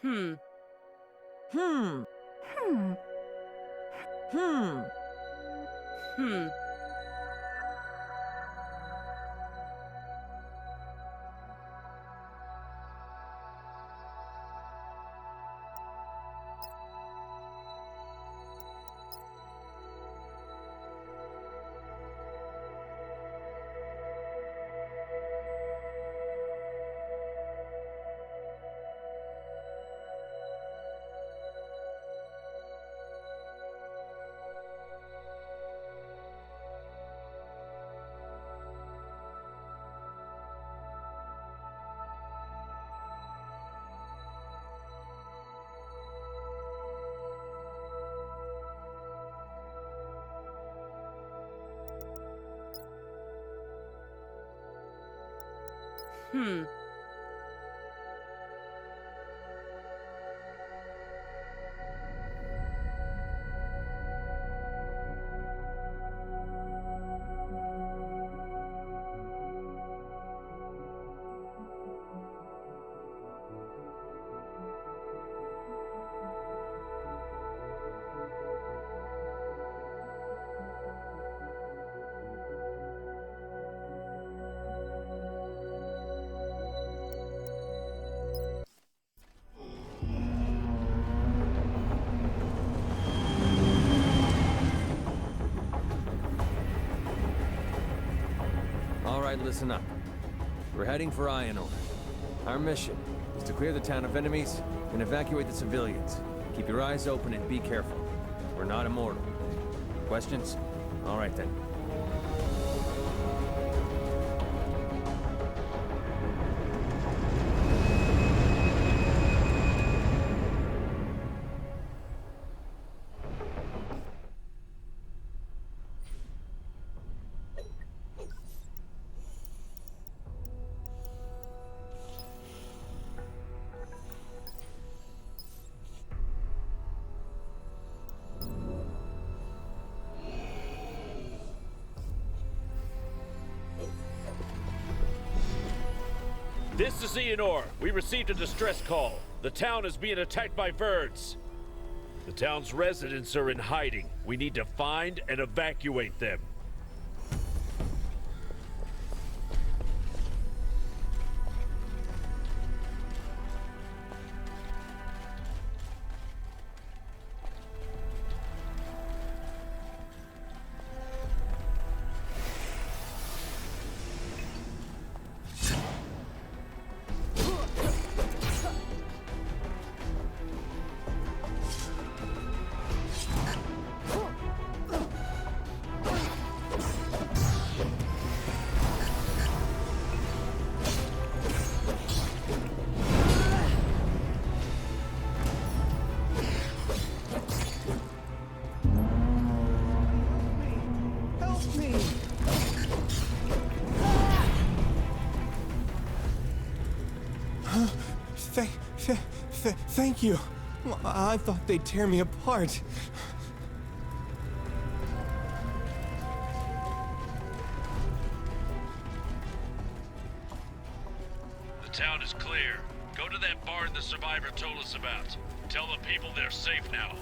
Hmm. Hmm. Hmm. Hmm. Hmm. Hmm. Alright, listen up. We're heading for Ionor. Our mission is to clear the town of enemies and evacuate the civilians. Keep your eyes open and be careful. We're not immortal. Questions? Alright then. This is Ionor. We received a distress call. The town is being attacked by birds. The town's residents are in hiding. We need to find and evacuate them. Help me! Thank you. I thought they'd tear me apart. The town is clear. Go to that barn the survivor told us about. Tell the people they're safe now.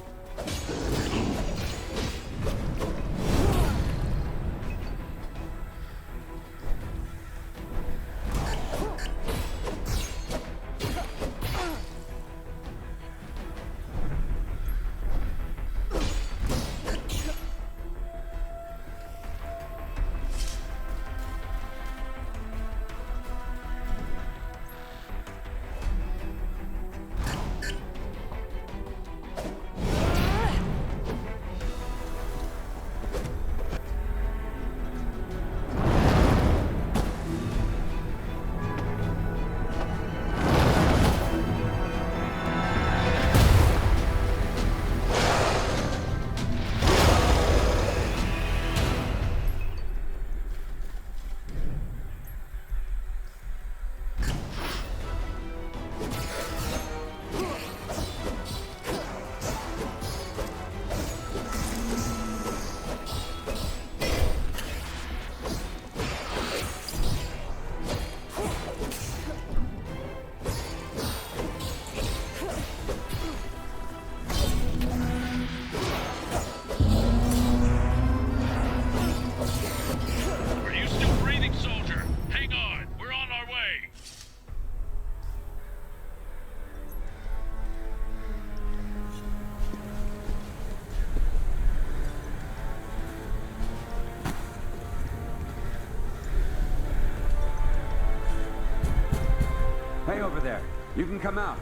okay over there. You can come out.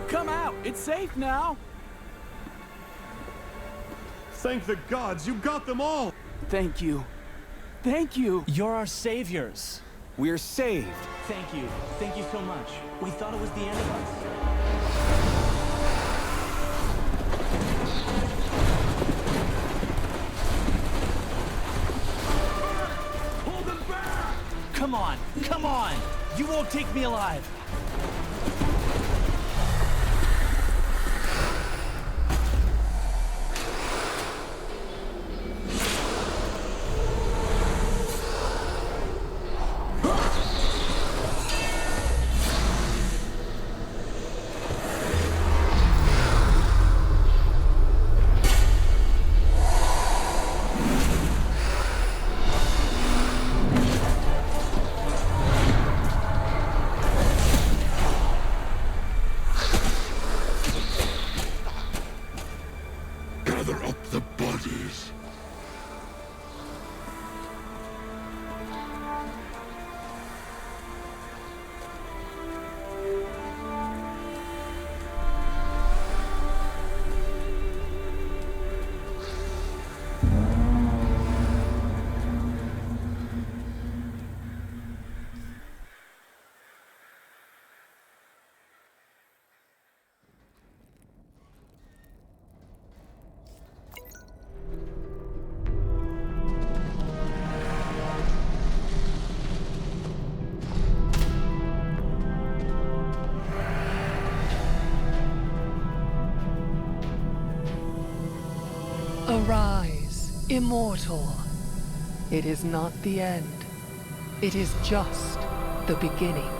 Come out! It's safe now! Thank the gods, you got them all! Thank you. Thank you! You're our saviors. We're saved. Thank you. Thank you so much. We thought it was the end of us. Hold them back! Come on! Come on! You won't take me alive! Gather up the bodies. Arise, immortal. It is not the end. It is just the beginning.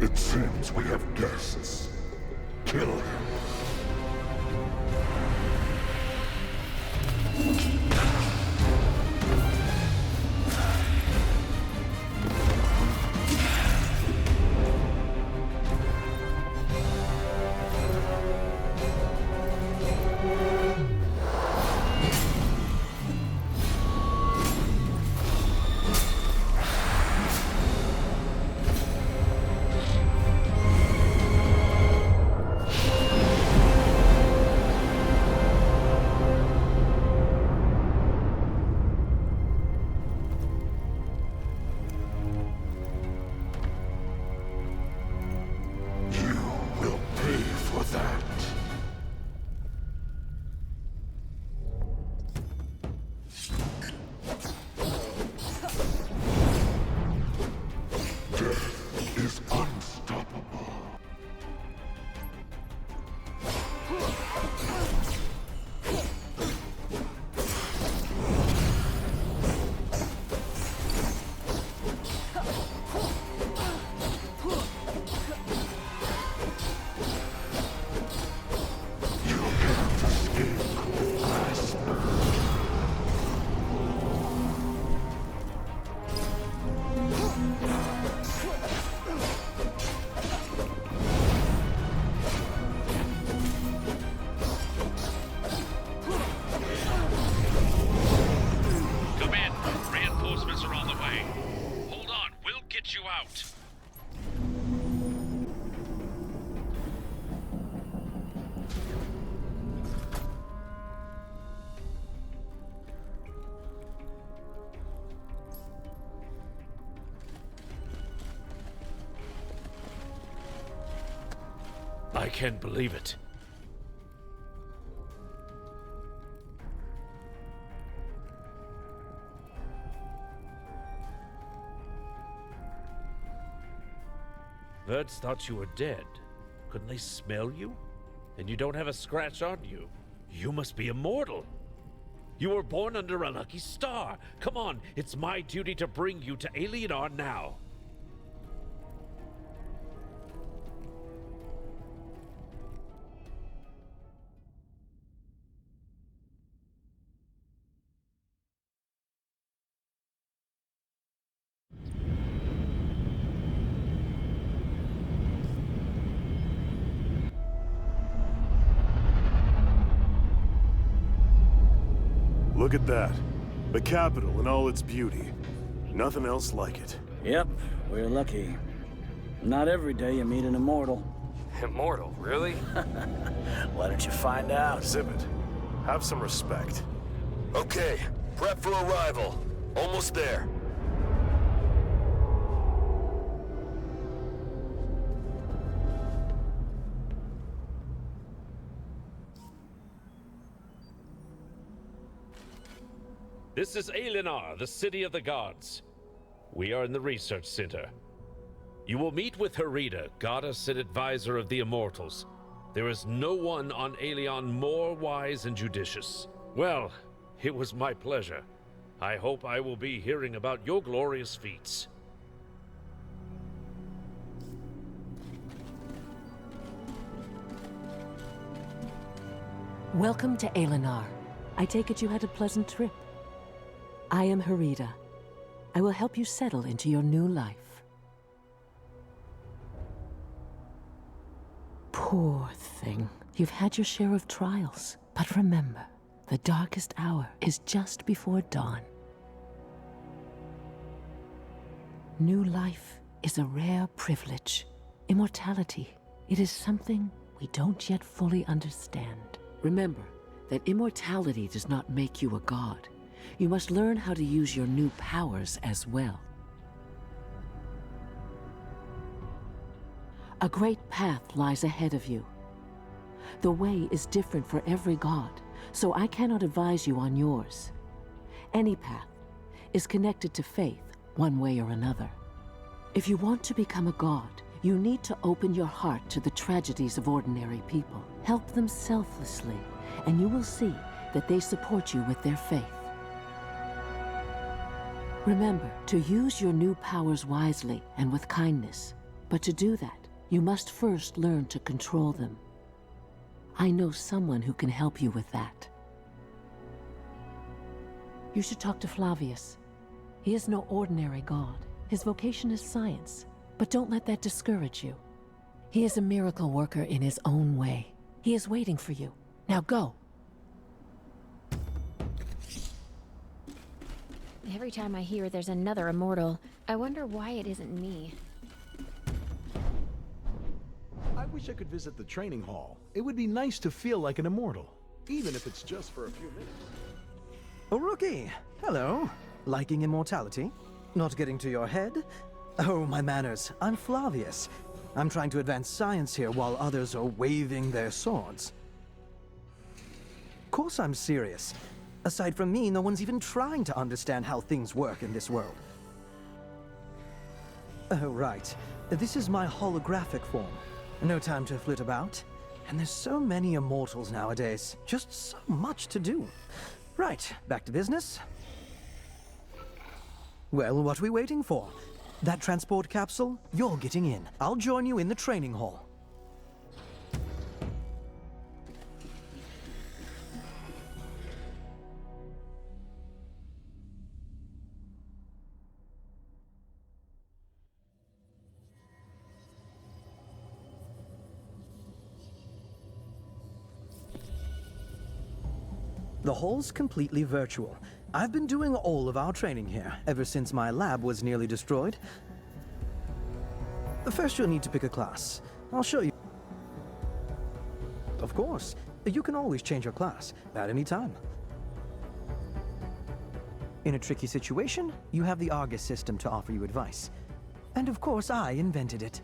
It seems we have guests. Kill him. I can't believe it. Verds thought you were dead. Couldn't they smell you? And you don't have a scratch on you. You must be immortal. You were born under a lucky star. Come on, it's my duty to bring you to Alienor now. Look at that. The capital in all its beauty. Nothing else like it. Yep, we're lucky. Not every day you meet an immortal. Immortal, really? Why don't you find out? Zip it. Have some respect. Okay, prep for arrival. Almost there. This is Alienor, the city of the gods. We are in the research center. You will meet with Herida, goddess and advisor of the immortals. There is no one on Aelion more wise and judicious. Well, it was my pleasure. I hope I will be hearing about your glorious feats. Welcome to Alienor. I take it you had a pleasant trip. I am Herida. I will help you settle into your new life. Poor thing. You've had your share of trials, but remember, the darkest hour is just before dawn. New life is a rare privilege. Immortality, it is something we don't yet fully understand. Remember that immortality does not make you a god. You must learn how to use your new powers as well. A great path lies ahead of you. The way is different for every god, so I cannot advise you on yours. Any path is connected to faith, one way or another. If you want to become a god, you need to open your heart to the tragedies of ordinary people. Help them selflessly, and you will see that they support you with their faith. Remember to use your new powers wisely and with kindness, but to do that, you must first learn to control them. I know someone who can help you with that. You should talk to Flavius. He is no ordinary god. His vocation is science, but don't let that discourage you. He is a miracle worker in his own way. He is waiting for you. Now go. Every time I hear there's another immortal, I wonder why it isn't me. I wish I could visit the training hall. It would be nice to feel like an immortal, even if it's just for a few minutes. Oh, rookie! Hello. Liking immortality? Not getting to your head? Oh, my manners. I'm Flavius. I'm trying to advance science here while others are waving their swords. Of course I'm serious. Aside from me, no one's even trying to understand how things work in this world. Oh, right. This is my holographic form. No time to flit about. And there's so many immortals nowadays. Just so much to do. Right, back to business. Well, what are we waiting for? That transport capsule? You're getting in. I'll join you in the training hall. The hall's completely virtual. I've been doing all of our training here, ever since my lab was nearly destroyed. First, you'll need to pick a class. I'll show you. Of course, you can always change your class at any time. In a tricky situation, you have the Argus system to offer you advice. And of course, I invented it.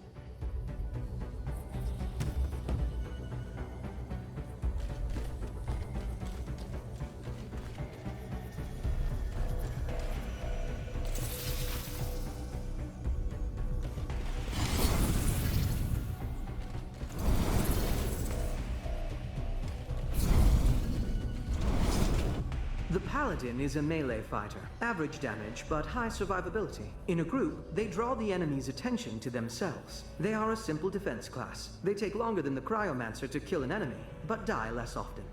The Paladin is a melee fighter. Average damage, but high survivability. In a group, they draw the enemy's attention to themselves. They are a simple defense class. They take longer than the Cryomancer to kill an enemy, but die less often.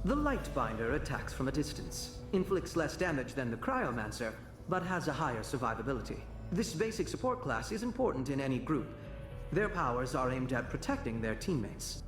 The Lightbinder attacks from a distance, inflicts less damage than the Cryomancer, but has a higher survivability. This basic support class is important in any group. Their powers are aimed at protecting their teammates.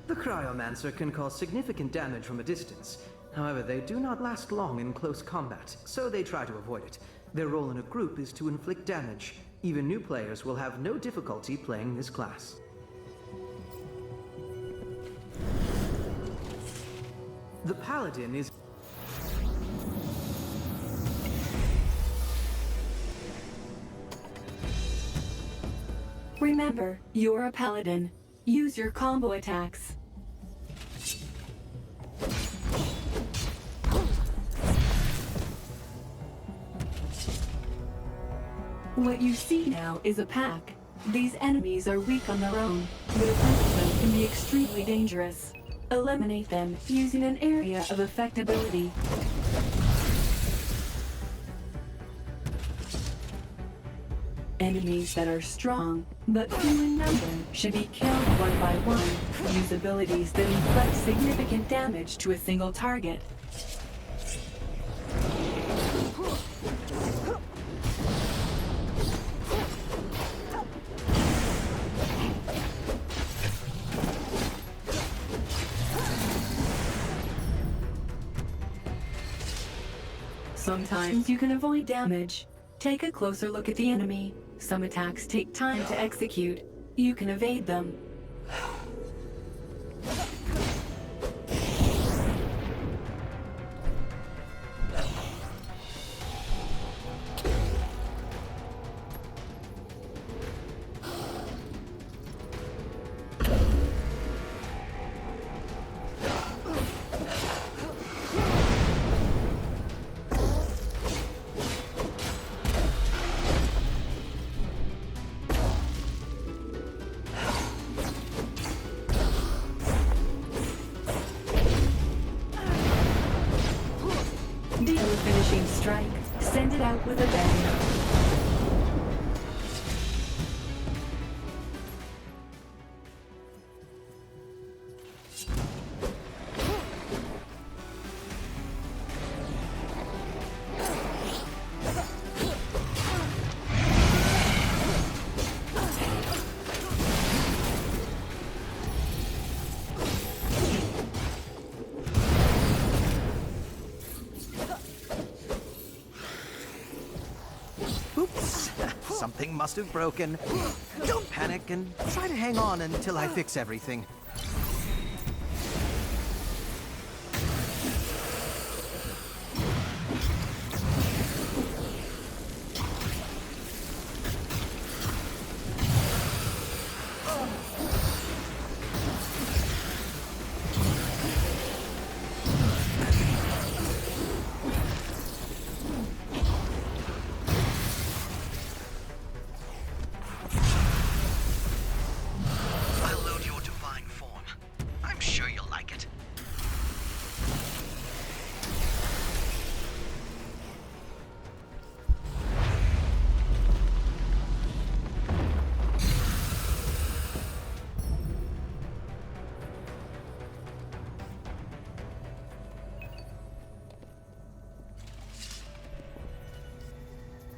The Cryomancer can cause significant damage from a distance. However, they do not last long in close combat, so they try to avoid it. Their role in a group is to inflict damage. Even new players will have no difficulty playing this class. The Paladin is... Remember, you're a Paladin. Use your combo attacks. What you see now is a pack. These enemies are weak on their own, but a group of them can be extremely dangerous. Eliminate them using an area of affectability. Enemies that are strong, but few in number, should be killed one by one. Use abilities that inflict significant damage to a single target. Sometimes you can avoid damage. Take a closer look at the enemy. Some attacks take time to execute. You can evade them. Finishing strike. Send it out with a bang. Something must have broken. Don't panic and try to hang on until I fix everything.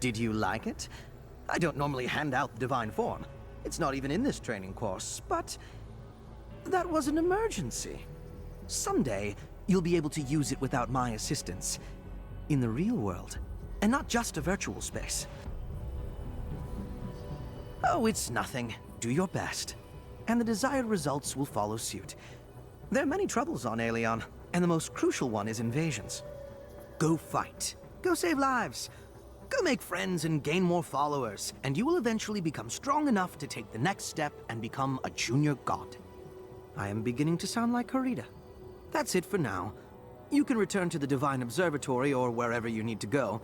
Did you like it? I don't normally hand out the divine form. It's not even in this training course, but that was an emergency. Someday, you'll be able to use it without my assistance. In the real world, and not just a virtual space. Oh, it's nothing. Do your best. And the desired results will follow suit. There are many troubles on Aelion, and the most crucial one is invasions. Go fight. Go save lives. Go make friends and gain more followers, and you will eventually become strong enough to take the next step and become a junior god. I am beginning to sound like Harita. That's it for now. You can return to the Divine Observatory or wherever you need to go.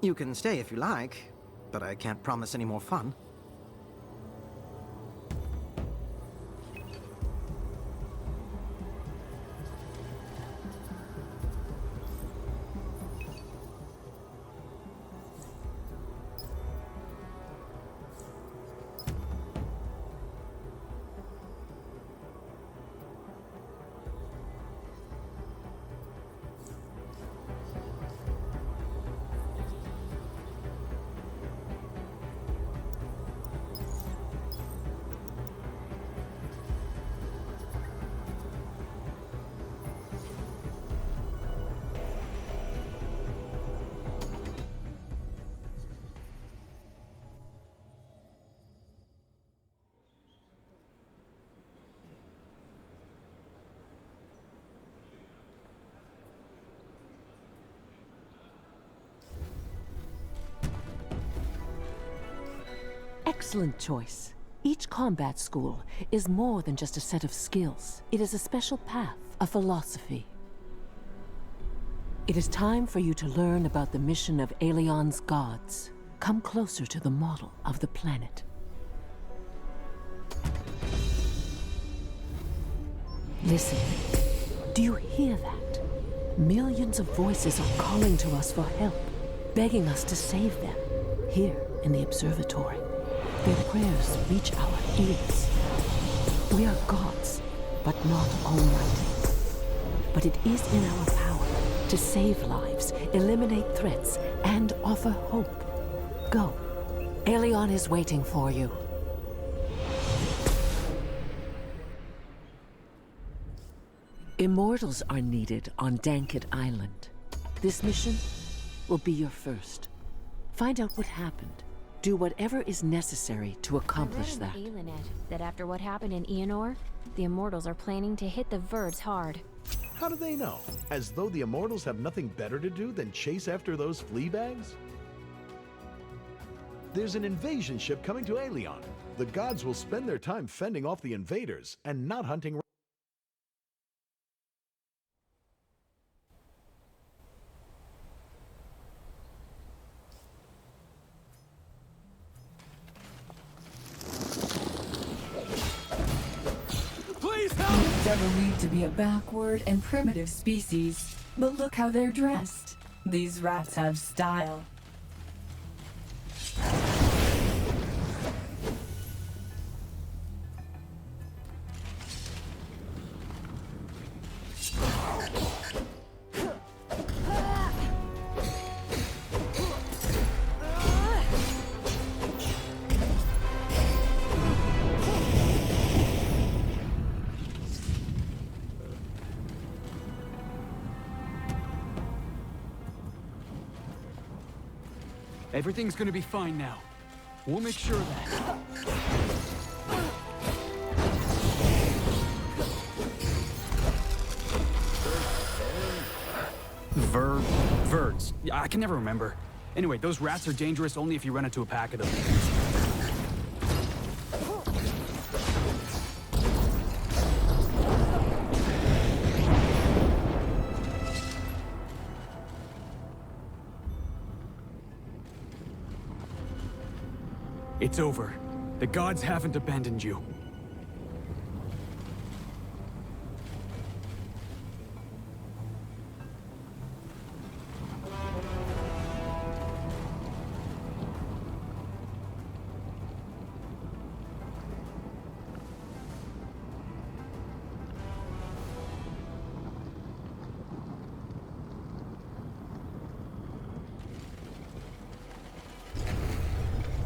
You can stay if you like, but I can't promise any more fun. Excellent choice. Each combat school is more than just a set of skills. It is a special path, a philosophy. It is time for you to learn about the mission of Aelion's gods. Come closer to the model of the planet. Listen. Do you hear that? Millions of voices are calling to us for help, begging us to save them. Here in the observatory, their prayers reach our ears. We are gods, but not almighty. But it is in our power to save lives, eliminate threats, and offer hope. Go. Aelion is waiting for you. Immortals are needed on Dankit Island. This mission will be your first. Find out what happened. Do whatever is necessary to accomplish that. I read in that after what happened in Eonor, the Immortals are planning to hit the Verds hard. How do they know? As though the Immortals have nothing better to do than chase after those flea bags? There's an invasion ship coming to Aelion. The gods will spend their time fending off the invaders and not hunting. Never need to be a backward and primitive species, but look how they're dressed. These rats have style. Everything's gonna be fine now. We'll make sure of that. Verds. Yeah, I can never remember. Anyway, those rats are dangerous only if you run into a pack of them. It's over. The gods haven't abandoned you.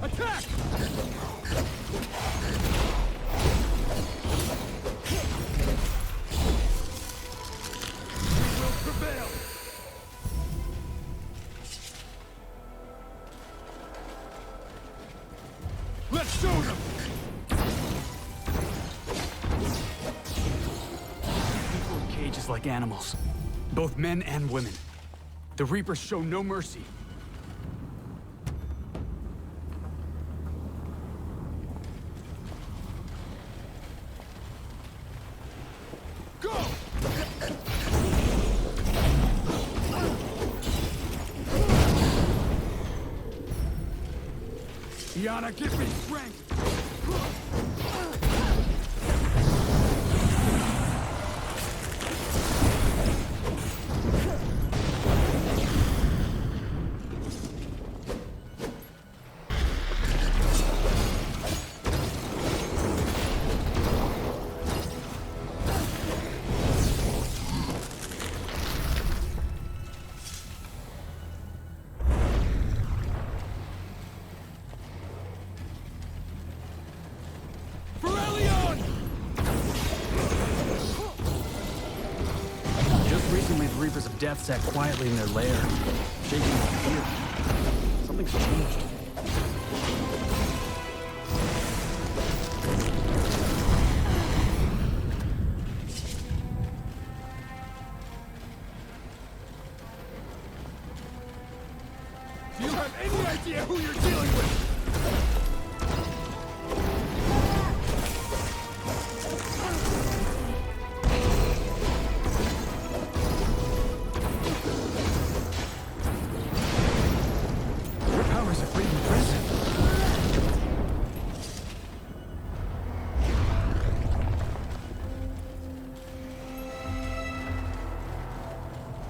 Attack! We will prevail! Let's show them! People in cages like animals. Both men and women. The Reapers show no mercy. Go! Diana, give me strength! Reapers of Death sat quietly in their lair, shaking with fear. Something's changed. Do you have any idea who you're dealing with?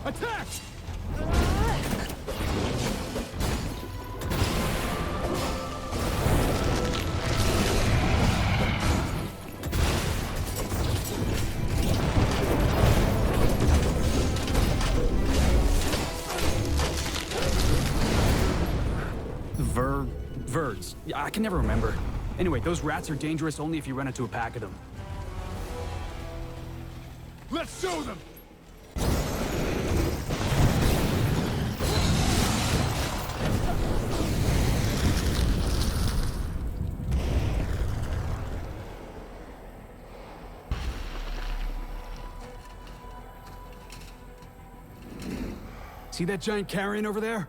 Attack! Verds. I can never remember. Anyway, those rats are dangerous only if you run into a pack of them. Let's show them! See that giant carrion over there?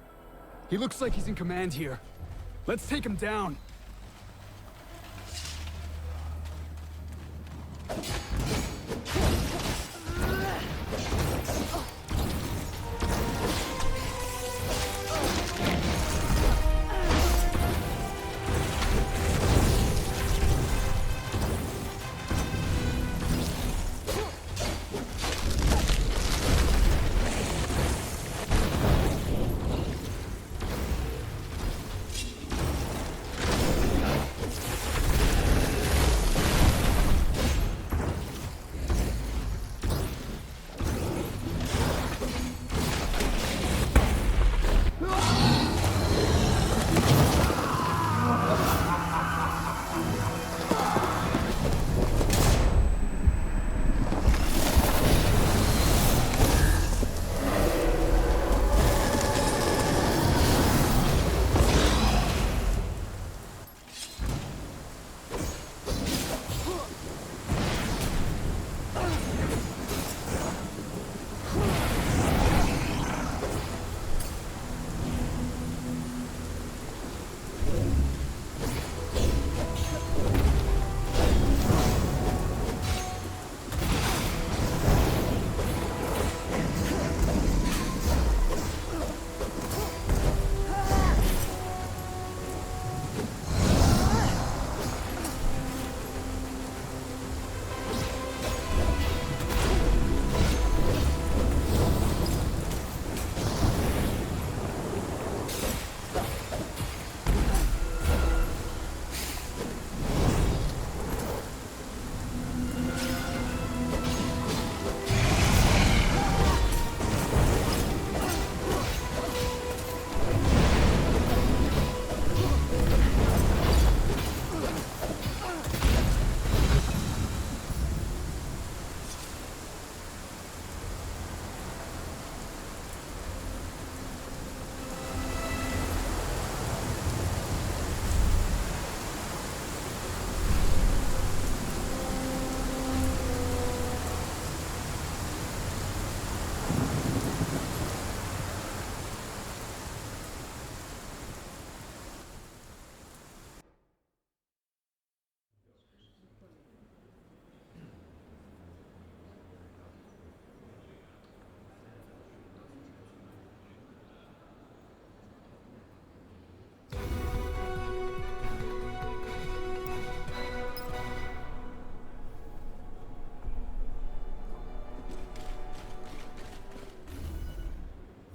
He looks like he's in command here. Let's take him down.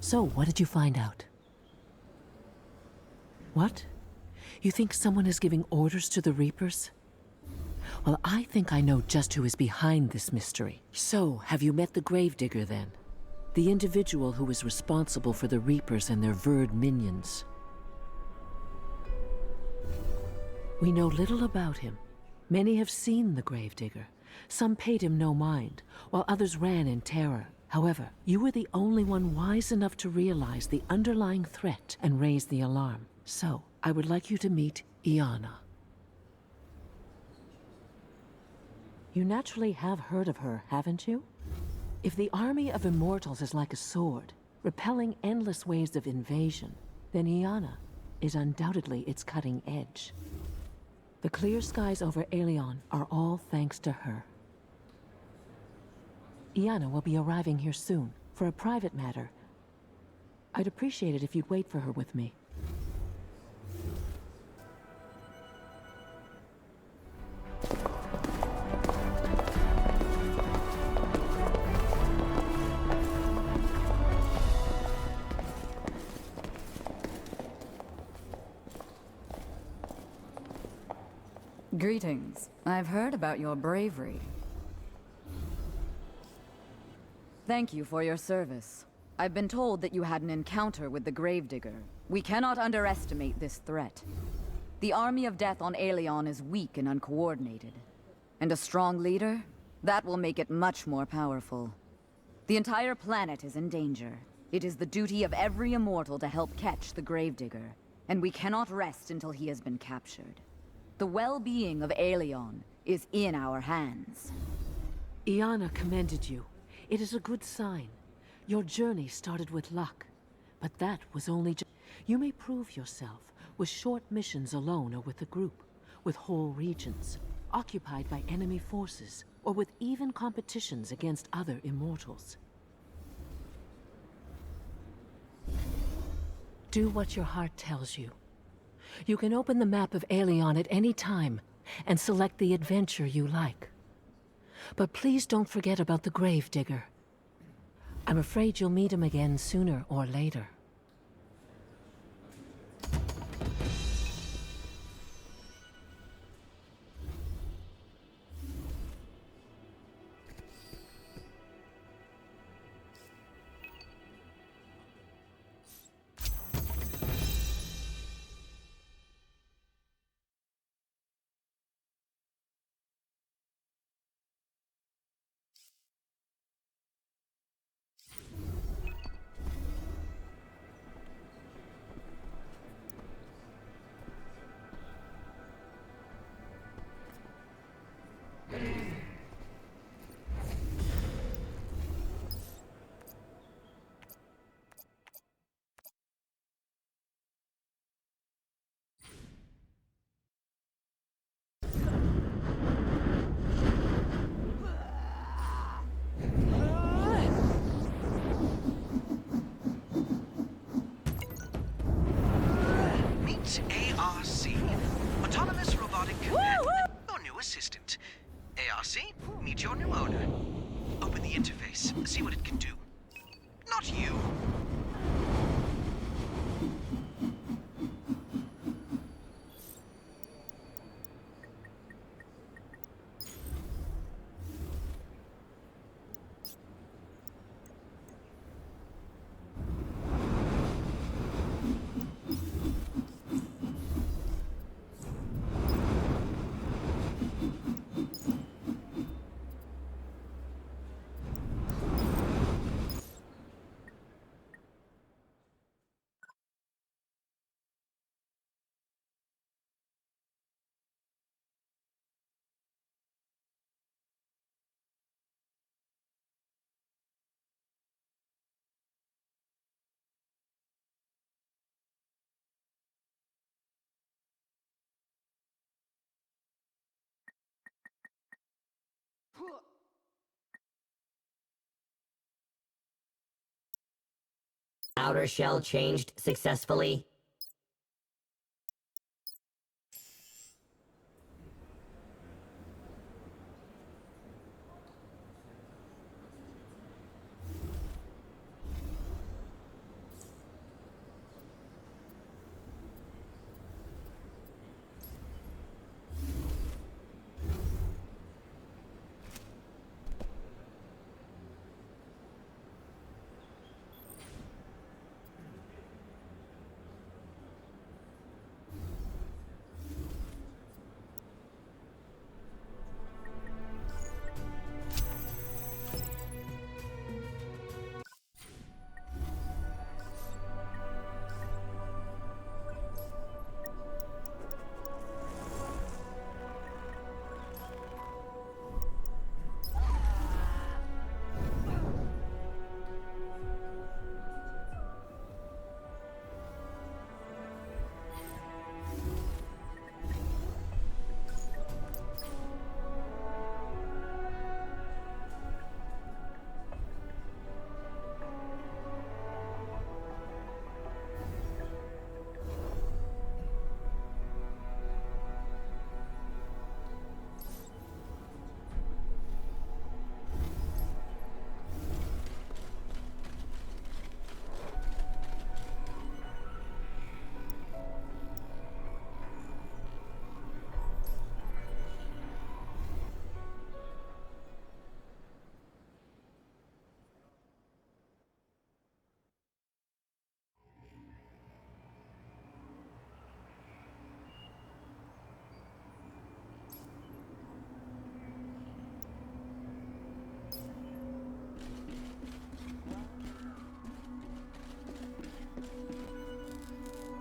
So, what did you find out? What? You think someone is giving orders to the Reapers? Well, I think I know just who is behind this mystery. So, have you met the Gravedigger then? The individual who is responsible for the Reapers and their Verd minions. We know little about him. Many have seen the Gravedigger. Some paid him no mind, while others ran in terror. However, you were the only one wise enough to realize the underlying threat and raise the alarm. So, I would like you to meet Iana. You naturally have heard of her, haven't you? If the army of immortals is like a sword, repelling endless waves of invasion, then Iana is undoubtedly its cutting edge. The clear skies over Aelion are all thanks to her. Iana will be arriving here soon. For a private matter, I'd appreciate it if you'd wait for her with me. Greetings. I've heard about your bravery. Thank you for your service. I've been told that you had an encounter with the Gravedigger. We cannot underestimate this threat. The army of death on Aelion is weak and uncoordinated. And a strong leader? That will make it much more powerful. The entire planet is in danger. It is the duty of every immortal to help catch the Gravedigger, and we cannot rest until he has been captured. The well-being of Aelion is in our hands. Iana commended you. It is a good sign. Your journey started with luck, but that was only You may prove yourself with short missions alone or with a group, with whole regions, occupied by enemy forces, or with even competitions against other immortals. Do what your heart tells you. You can open the map of Aelion at any time and select the adventure you like. But please don't forget about the Gravedigger. I'm afraid you'll meet him again sooner or later. assistant. ARC, meet your new owner. Open the interface, see what it can do. Not you. Outer shell changed successfully.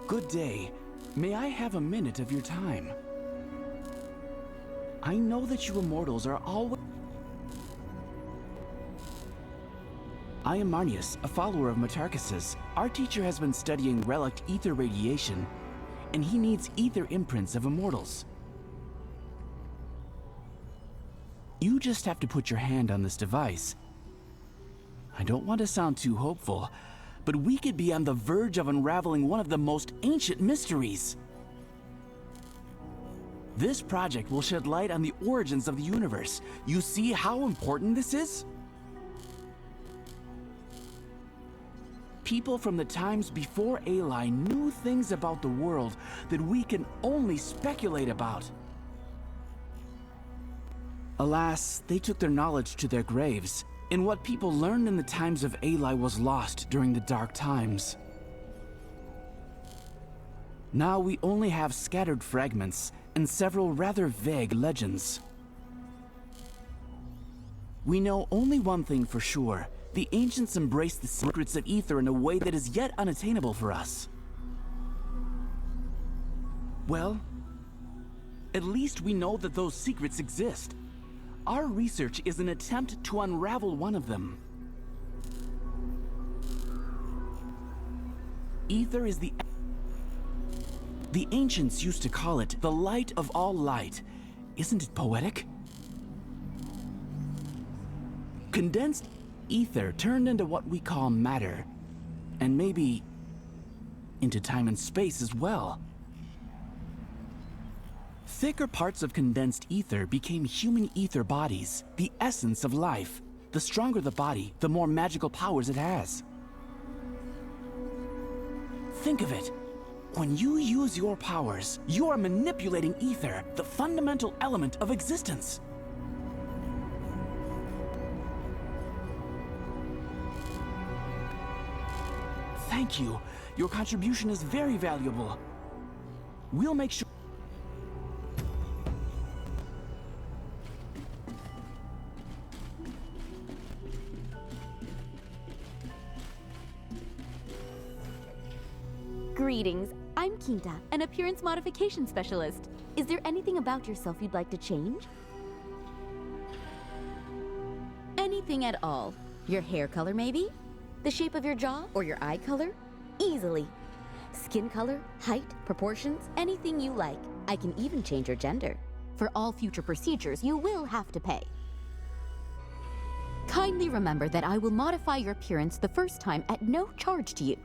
Good day. May I have a minute of your time? I know that you immortals are always... I am Marnius, a follower of Matarchus's. Our teacher has been studying relic ether radiation, and he needs ether imprints of immortals. You just have to put your hand on this device. I don't want to sound too hopeful, but we could be on the verge of unraveling one of the most ancient mysteries. This project will shed light on the origins of the universe. You see how important this is? People from the times before Ali knew things about the world that we can only speculate about. Alas, they took their knowledge to their graves, and what people learned in the times of Ali was lost during the dark times. Now we only have scattered fragments and several rather vague legends. We know only one thing for sure. The ancients embraced the secrets of ether in a way that is yet unattainable for us. Well, at least we know that those secrets exist. Our research is an attempt to unravel one of them. Ether is the ancients used to call it the light of all light. Isn't it poetic? Condensed ether turned into what we call matter, and maybe into time and space as well. Thicker parts of condensed ether became human ether bodies, the essence of life. The stronger the body, the more magical powers it has. Think of it. When you use your powers, you are manipulating ether, the fundamental element of existence. Thank you. Your contribution is very valuable. We'll make sure... Greetings. I'm Quinta, an appearance modification specialist. Is there anything about yourself you'd like to change? Anything at all. Your hair color, maybe? The shape of your jaw or your eye color? Easily. Skin color, height, proportions, anything you like. I can even change your gender. For all future procedures, you will have to pay. Kindly remember that I will modify your appearance the first time at no charge to you.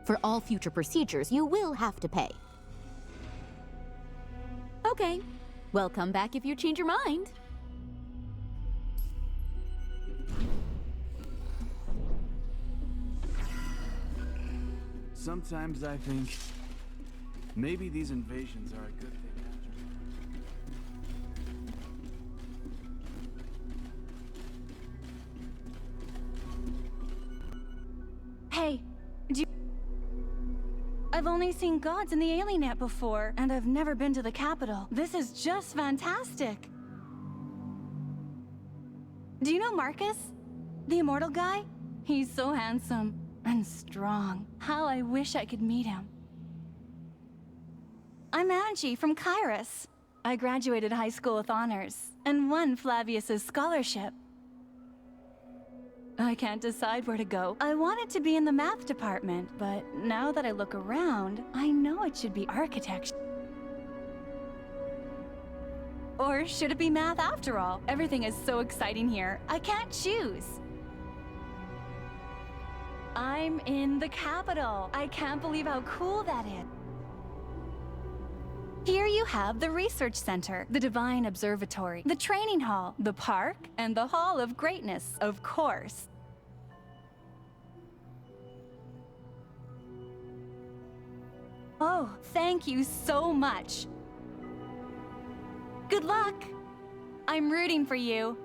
For all future procedures, you will have to pay. Okay. Well, come back if you change your mind. Sometimes I think maybe these invasions are a good thing after. Hey, I've only seen gods in the Alienet before, and I've never been to the capital. This is just fantastic. Do you know Marcus? The immortal guy? He's so handsome and strong. How I wish I could meet him. I'm Angie from Kairos. I graduated high school with honors and won Flavius's scholarship. I can't decide where to go. I wanted to be in the math department, but now that I look around, I know it should be architecture. Or should it be math after all? Everything is so exciting here. I can't choose. I'm in the capital. I can't believe how cool that is. Here you have the Research Center, the Divine Observatory, the Training Hall, the Park, and the Hall of Greatness, of course. Oh, thank you so much. Good luck. I'm rooting for you.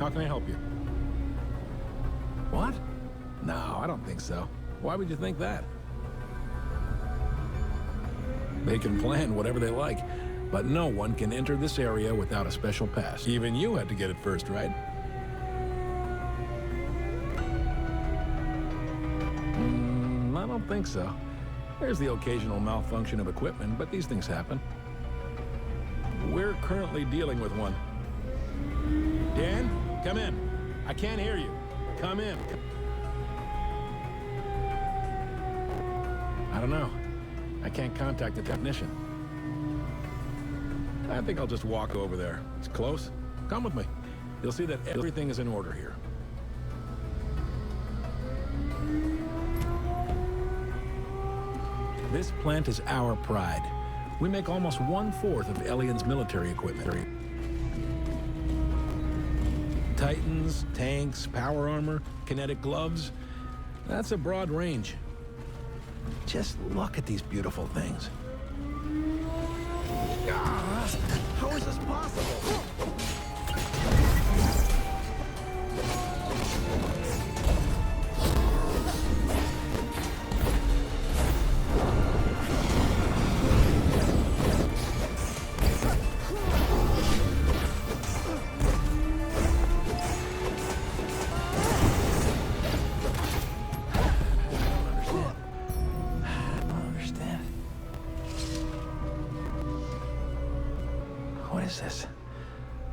How can I help you? What? No, I don't think so. Why would you think that? They can plan whatever they like, but no one can enter this area without a special pass. Even you had to get it first, right? I don't think so. There's the occasional malfunction of equipment, but these things happen. We're currently dealing with one. Dan, come in. I can't hear you. Come in. I don't know. I can't contact the technician. I think I'll just walk over there. It's close. Come with me. You'll see that everything is in order here. This plant is our pride. We make almost 1/4 of Alien's military equipment. Titans, tanks, power armor, kinetic gloves. That's a broad range. Just look at these beautiful things. How is this possible?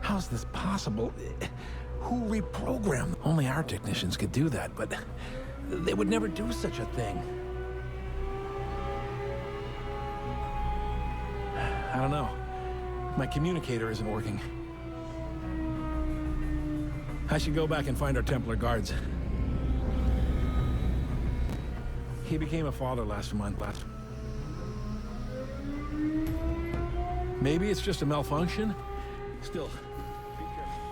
How's this possible? Who reprogrammed? Only our technicians could do that, but they would never do such a thing. I don't know. My communicator isn't working. I should go back and find our Templar guards. He became a father last month. Maybe it's just a malfunction? Still, be careful.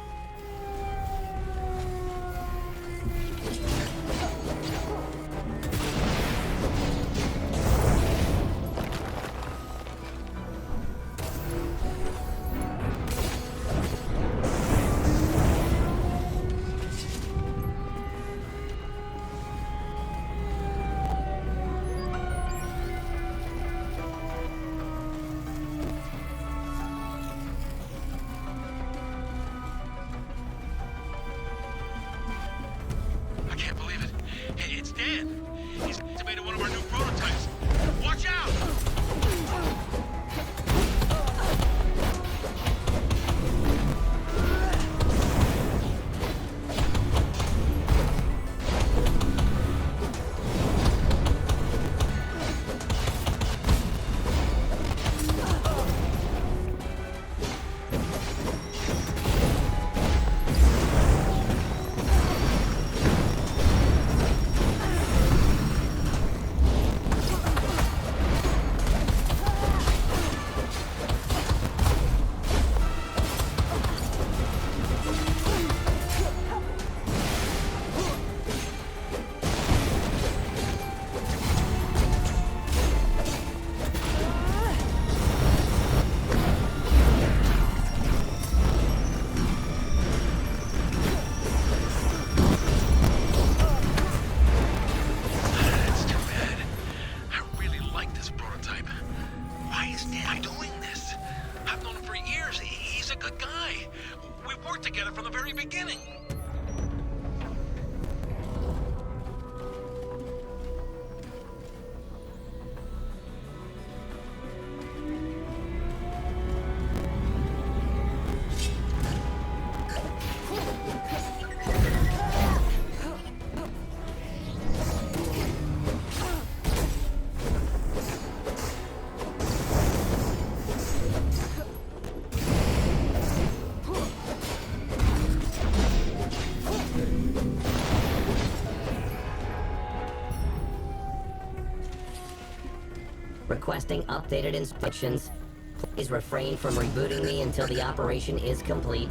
Requesting updated instructions. Please refrain from rebooting me until the operation is complete.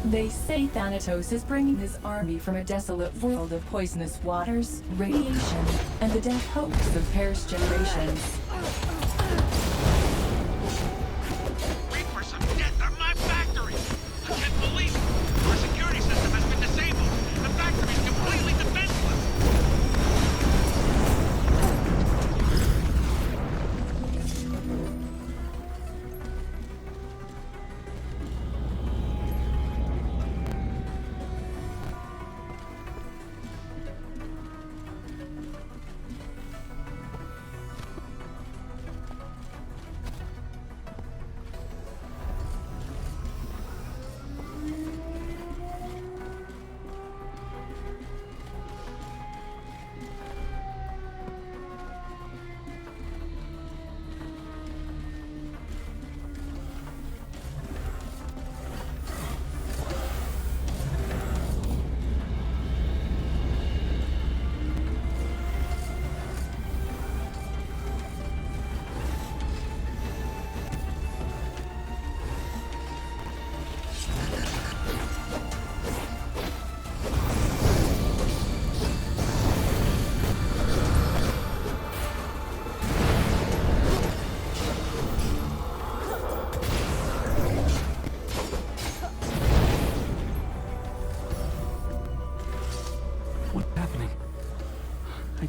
They say Thanatos is bringing his army from a desolate world of poisonous waters, radiation, and the death hopes of perished generations. Reapers of death are my factory! I can't believe it! There's a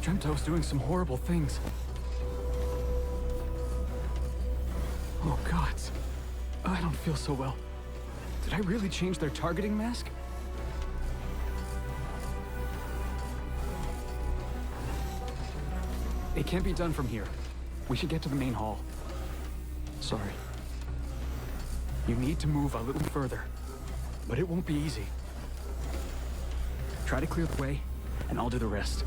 dreamt I was doing some horrible things. Oh, gods. I don't feel so well. Did I really change their targeting mask? It can't be done from here. We should get to the main hall. Sorry. You need to move a little further, but it won't be easy. Try to clear the way, and I'll do the rest.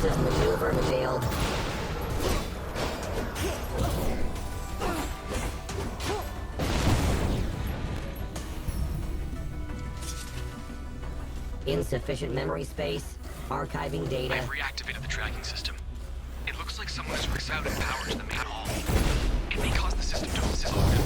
This maneuver failed. Insufficient memory space, archiving data. I've reactivated the tracking system. It looks like someone has rerouted power to the main hall. It may cause the system to explode.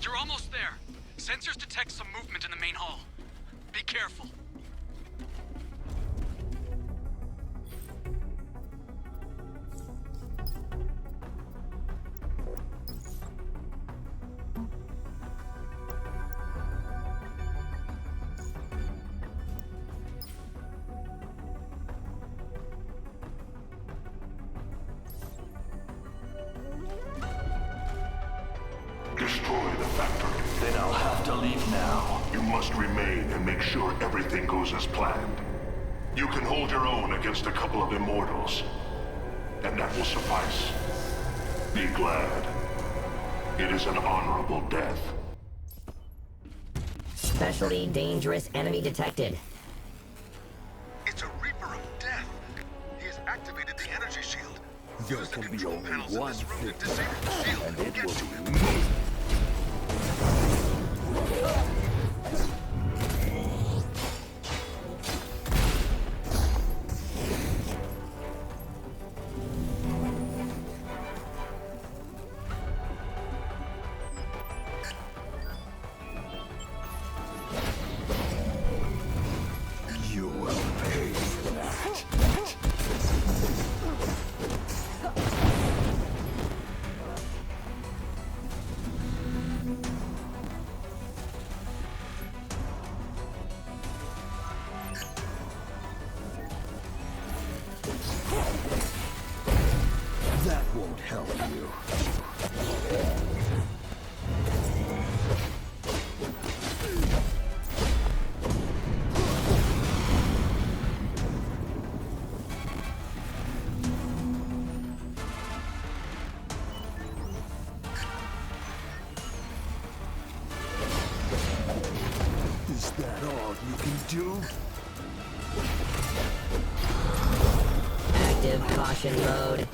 You're almost there. Sensors detect some movement in the main hall. Be careful. Destroy the factory. Then I'll have to leave now. You must remain and make sure everything goes as planned. You can hold your own against a couple of immortals. And that will suffice. Be glad. It is an honorable death. Especially dangerous enemy detected. It's a Reaper of Death. He has activated the energy shield. There can be only one victim, and it will be me. You will pay for that. That won't help you. Is that all you can do? Active caution mode.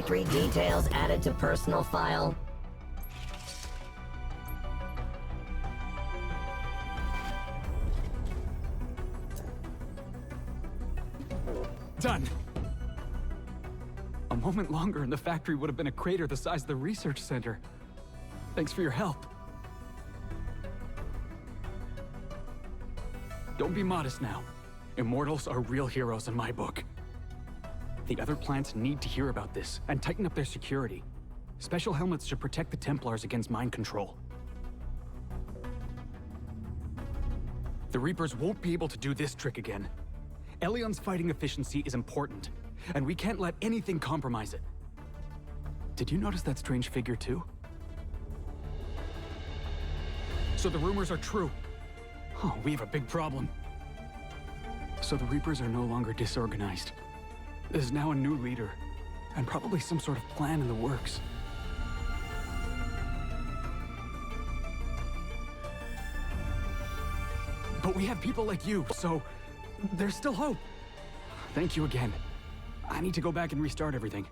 Factory details added to personal file. Done! A moment longer and the factory would have been a crater the size of the research center. Thanks for your help. Don't be modest now. Immortals are real heroes in my book. The other plants need to hear about this and tighten up their security. Special helmets should protect the Templars against mind control. The Reapers won't be able to do this trick again. Elion's fighting efficiency is important, and we can't let anything compromise it. Did you notice that strange figure too? So the rumors are true. Oh, we have a big problem. So the Reapers are no longer disorganized. There's now a new leader, and probably some sort of plan in the works. But we have people like you, so there's still hope. Thank you again. I need to go back and restart everything.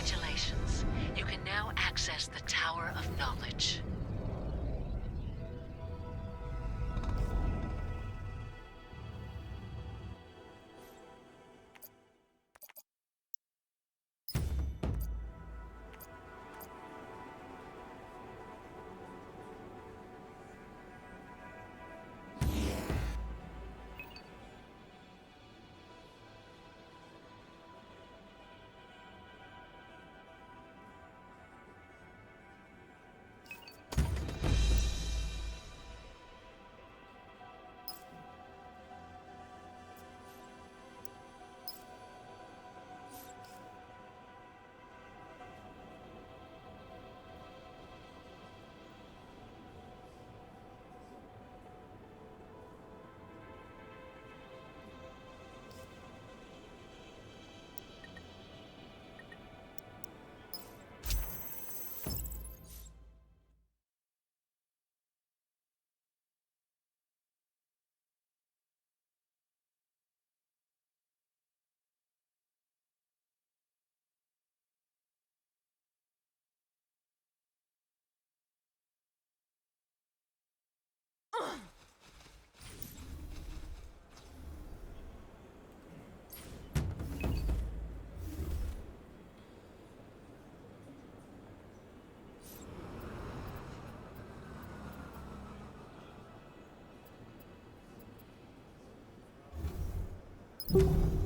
Congratulations. You can now access the Tower of Knowledge. you